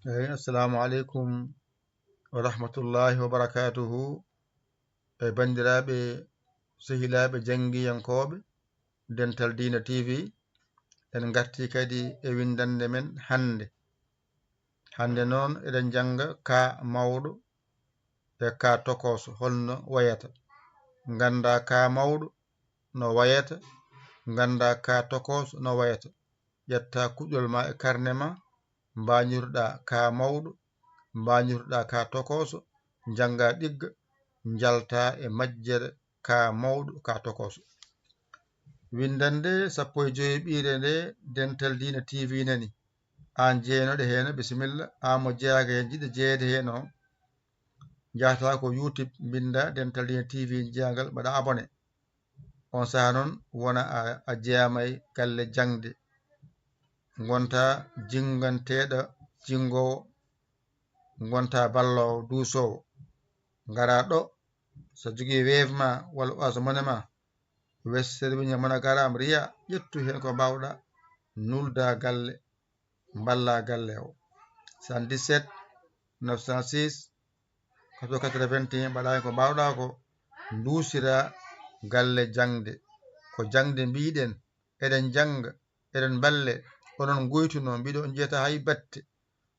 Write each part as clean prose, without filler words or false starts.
Assalamu alaikum wa rahmatullahi wa barakatuhu. Bandiraɓe sehilaɓe jangiyankoɓe Dental Dina TV, en garti kadi e windande men hande noon eɗen janga ka mawɗo e ka tokoso holno wayata. Ganda ka mawɗo no wayata, ganda ka tokoso no wayata. ƴetta kuƴol ma e karne ma, mbañirɗa ka mawɗo, mbañirɗa ka tokoso, janga ɗigga, jalta e majjere ka mawɗo ka tokoso. Windande 15 nde Dental Dina TV nani. An jeenoɗo hen bisimilla, an mo jeeyaka hen jiɗɗo jeeyede hen o jahata ko YouTube binda Dental Dina TV jeeyagal mbaɗa abonné. On saha noon wona a jeeyamay galle jangde, gonta jinganteɗo jingowo, gonta ballowo duusowo. Ngara ɗo so jogui Wave ma walla Orange Money ma, Western Union mona garama riya, ƴettu hen ko mbawɗa, nulda galle, balla galle o. 77 906 81 mbaɗa hen ko mbawɗa ko, dusira galle jangde. Ko jangde mbiɗen, eɗen janga, eɗen balle, onon goytuno, mbiɗo on jeyata hay batte,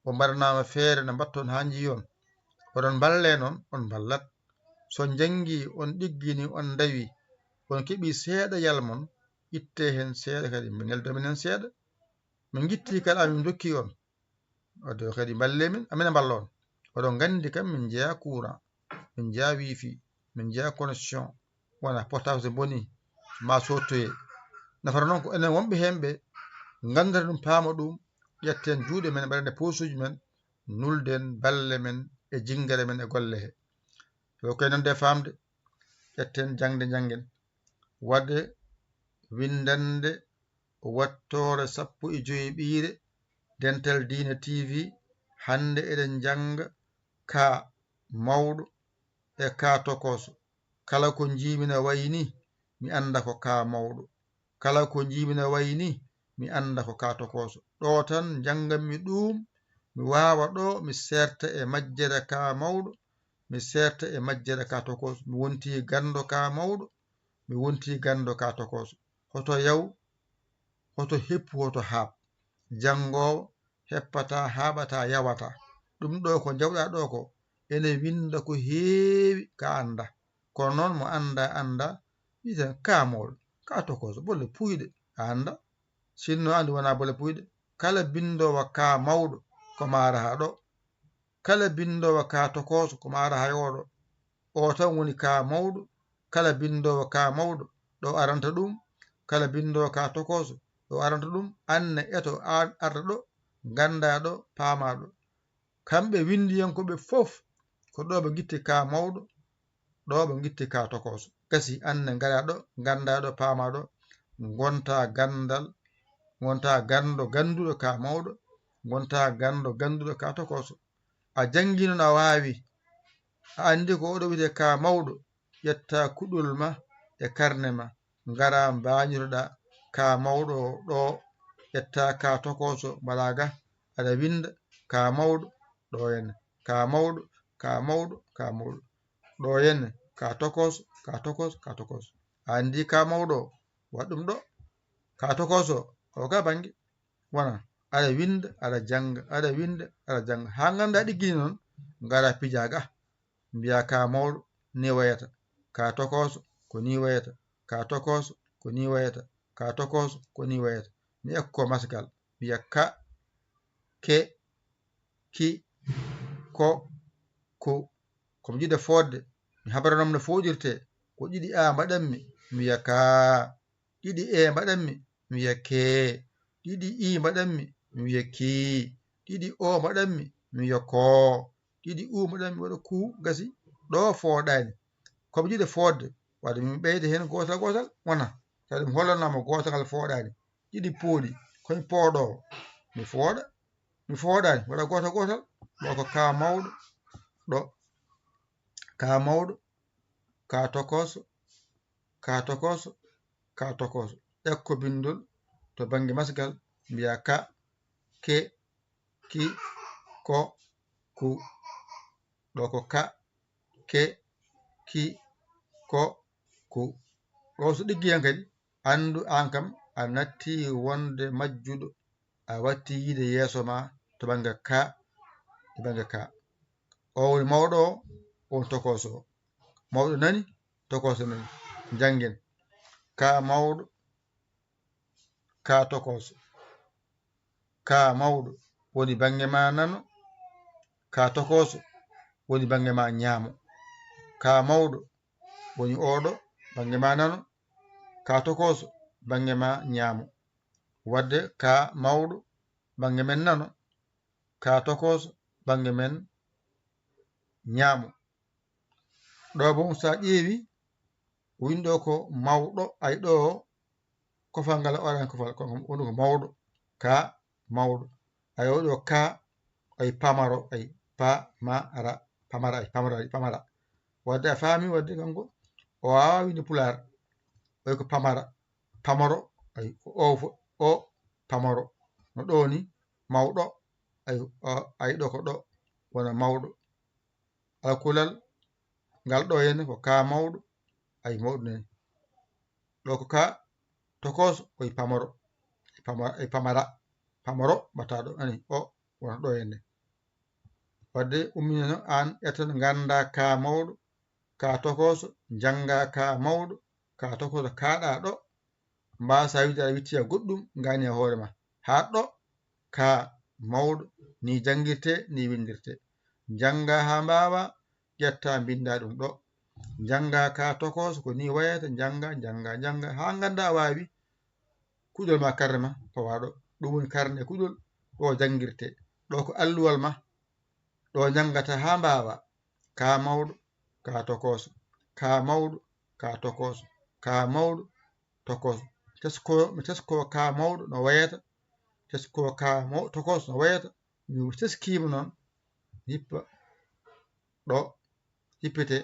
o mbaɗanama feere no mbatton ha jiyon, oɗon balle noon, on ballat. So jangi, on ɗiggini, on dawi, on keeɓi seeɗa yalmon, itte hen seeɗa kadi neldomin hen seeɗa. Min gitti kala amin dokki on, odo kadi balle min, amina balla on. Oɗon gandi kam min jeeya courant, min jeeya wifi, min jeeya connexion, wona portable so boni ma sottoye. Nafata noon ko enen wonɓe henɓe gandata ɗum, paama ɗum, ƴetten juuɗe men, mbaɗen e posuji men, nulden balle men e jingere men e golle he. Yo koye nande famde, ƴetten jangde jangen, wadde windande wattore 15 Dental Dina TV. Hande eɗen janga ka mawɗo e ka tokoso. Kala ko jimina wayni mi anda ko ka mawɗo, kala ko jimina wayni mi anda ko ka tokoso. Ɗo tan janganmi ɗum, mi wawa ɗo mi serta e majjere ka mawɗo, mi serta e majjere ka tokoso. Mi wonti gando ka mawɗo, mi wonti gando ka tokoso. Hoto yaw, hoto heppu, hoto haab. Jangowo heppata, haɓata, yawata. Ɗum ɗo ko jawɗa ɗo ko ene winda ko heewi ka anda. Kono noon mo anda witen ka mawɗo, ka tokoso, bolle puyɗe a anda. Sinno andi wona bolle puyɗe. Kala bindowo ka mawɗo ko mara ha ɗo, kala bindowo ka tokoso ko mara ha oɗo. O tan woni ka mawɗo. Kala bindowo ka mawɗo ɗo aranta ɗum, kala bindowo ka tokoso ɗo aranta ɗum. Anne eto arta ɗo, ganda ɗo, paama ɗo. Kamɓe windiyankoɓe fof ko ɗo ɓe gitti ka mawɗo, ɗo ɓe gitti ka tokoso. Gasi anne gara ɗo, ganda ɗo, paama ɗo, gonta gandal, gonta ganduɗo ka mawɗo, gonta ganduɗo ka tokoso. A jangi noon a wawi, a andi ko oɗo wiyete ka mawɗo, ƴetta kuɗol ma e karne ma, ngara mbañiroɗa ka mawɗo ɗo, ƴetta ka tokoso mbaɗaga, aɗa winda ka mawɗo ɗo henne, ka mawɗo, ka mawɗo, ka mawɗo ɗo henne, ka tokoso, ka tokoso, ka tokoso. A andi ka mawɗo waɗɗum ɗo, ka tokoso o ka bange wona. Aɗa winda, aɗa janga, aɗa winda, aɗa janga, ha ganda ɗiggini noon, ngara pijaga mbiya ka mawɗo ni wayata, ka tokoso ko ni wayata, ka tokoso ko ni wayata, ka tokoso ko ni wayata. Mi ekko masgal mbiya ka, ke, ki, ko, ko. Komi jiɗa fodde, mi habaranam no foɗirte. Ko ɗiɗi a mbaɗanmi, mi wiya ka. Ɗiɗi e mbaɗanmi, mi wiya ke. Ɗiɗi i mbaɗanmi, mi wiya ki. Ɗiɗi o mbaɗanmi, mi wiya ko. Ɗiɗi u mbaɗanmi, waɗa ku. Gasi ɗo fooɗani. Komi jiɗa fodde, wadde mi ɓeyda hen gotal gotal wona, kadi mi hollanama gotal fooɗani. Ɗiɗi pooɗi, komi pooɗowo, mi fooɗa, mi fooɗani, waɗa gotal gotal. Ɗo ko ka mawɗo, ɗo ka mawɗo, ka tokoso, ka tokoso, ka tokoso. Ekko bindol to banggue masgal mbiya ka, ke, ki, ko ku ɗo ko ka ke ki ko ku ɗo so ɗiggi hen kadi andu an kam a natti wonde majjuɗo a watti yiide yeeso ma to banggue ka e banggue ka o woni mawɗo o on tokoso o mawɗo nani tokoso nani janggen ka mawɗo ka tokoso ka mawɗo woni banggue ma nano ka tokoso woni banggue ma ñaamo ka mawɗo woni oɗo banggue ma nano ka tokoso banggue ma ñaamo wadde ka mawɗo banggue men nano ka tokoso banggue men ñaamo ɗo bo sa ƴeewi winɗo ko mawɗo ay ɗo kofal ngal oɗan kofal woni ko mawɗo ka mawɗo ay oɗo ka ay pamaro ay pamara pamara ay pamara wadde a faami wadde kanko o wawa winde pular way ko pamara pamaro ay o pamaro no ɗo ni mawɗo ay ɗo ko ɗo wona mawɗo alkulal ngal ɗo henne ko ka mawɗo ay mawɗo nani ɗo ko ka tokoso koye pamaro ay pamara pamaro mbattaɗo ani o wona ɗo henne wadde ummina an ƴettan ganda ka mawɗo ka tokoso jangga ka mawɗo ka tokoso kaɗa ɗo mbasa wiide aɗa wittiya goɗɗum gani e hoorema ha ɗo ka mawɗo ni jangguirte ni windirte jangga ha mbawa ƴetta binda ɗum ɗo jangga ka tokoso ko ni wayata jangga ha ganda a wawi kuɗol ma karne ma fawaɗo ɗum woni karne kuɗol ɗo jangguirte ɗo ko alluwal ma ɗo jangata ha mbawa ka mawɗo ka tokoso ka mawɗo ka tokoso ka mawɗo tokoso mi tesko ka mawɗo no wayata tesko ka tokoso no wayata mi teskima noon hippa ɗo hippete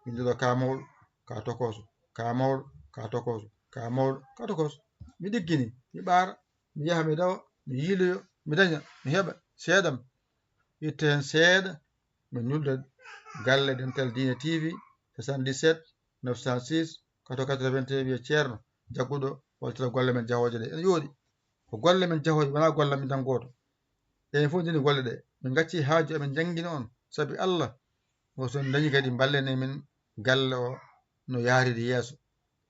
windeɗo ka mawɗo ka tokoso ka mawɗo ka tokoso ka mawɗo ka tokoso mi ɗiggini mi ɓaara mi yaha mi dawa mi yiiloyo mi daña mi heɓa seeɗam itte hen seeɗa mi ñulda galle Dental Dina TV 77 906 81 wiye ceerno jagguɗo waltira golle men jahoje ɗe ene yooɗi ko golle men jahoje wona golle men tan goto enen fof deni golle ɗe min gacci haaju amin jangguina on saabi Allah oson dañi kadi ballene min galle o no yaariri yeeso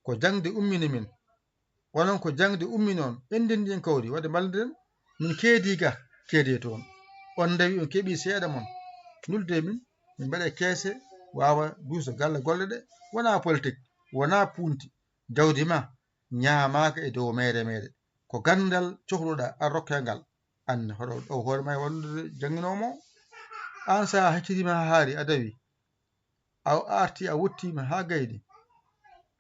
ko jangde ummini min onon ko jangde ummini on endindi en kawri wadde ballidiren min keedi ga keedi toon on dawi on keeɓi seeɗa mon nulde min min mbaɗe keese wawa duusa galle golle ɗe wona politique wona punti jawdi ma ñaamaka e dow meɗe ko gandal cohluɗa a rokke ngal anne hoɗo ɗo hoore ma e wallude jangguinomo an sa haccirima ha haari a dawi a arti a wottima ha gayni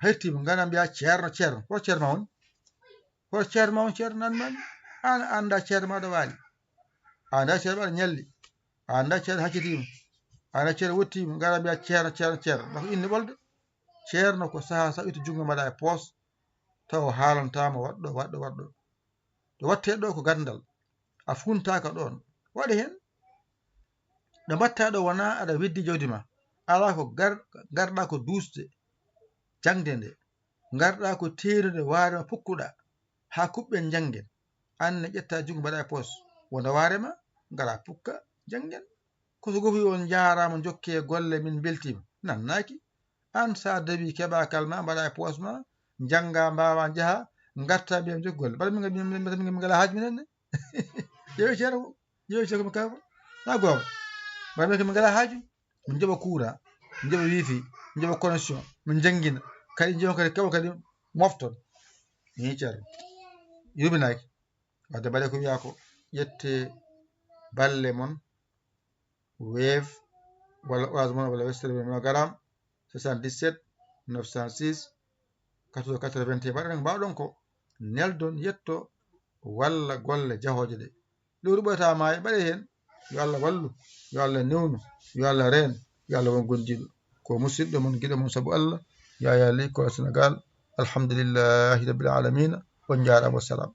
hertima gana mbiya ceerno hoto ceerno ma woni hoto ceerno ma woni ceerno nanmani an anda ceerno maɗa waali a anda ceerno maɗa ñalli a anda ceerno haccitima a anda ceerno wottima gara mbiya ceerno mako inde ɓolde ceerno ko saaha sa itta jungo mbaɗa e poos taw haalantama waɗɗo to watte ɗo ko gandal a funtaka ɗon waɗi hen ɗo mbatta ɗo wona aɗa weddi jawdi ma ala ko garɗa ko dusde jangde nde garɗa ko teerude warema pukkuɗa ha kuɓɓen janggen anne ƴetta jungo mbaɗa e poos wonda warema gara pukka janggen koso gofi on jarama jokke golle min beltima nannaki an sa dawi keɓakal ma mbaɗa e poos ma jangga mbawa jaaha garta mbiya jokki golle mbaɗa min ngala haaju minenne yewi ceerno komi kaw na goonga mbaɗa min ngala haaju min joɓa courant min joɓa wifi min joɓa connexion min jangguina kadi joni kadi keɓa kadi mofton ni ceerno yuminaki wadde mbaɗe ko wiya ko ƴette balle mon Wave walla Orange Money walla Western Union garam 77 906 80 mbaɗen mbawɗon ko neldon yetto walla golle jahoje ɗe lewru ɓoyata maayi mbaɗe hen yo Allah wallu yo Allah newnu yo Allah reen yo Allah won gondiɗo ko musidɗo mon guiɗo mon saabu Allah Yaya Ly ko Sénégal alhamdulillahi rabbil alamina on jarama wassalam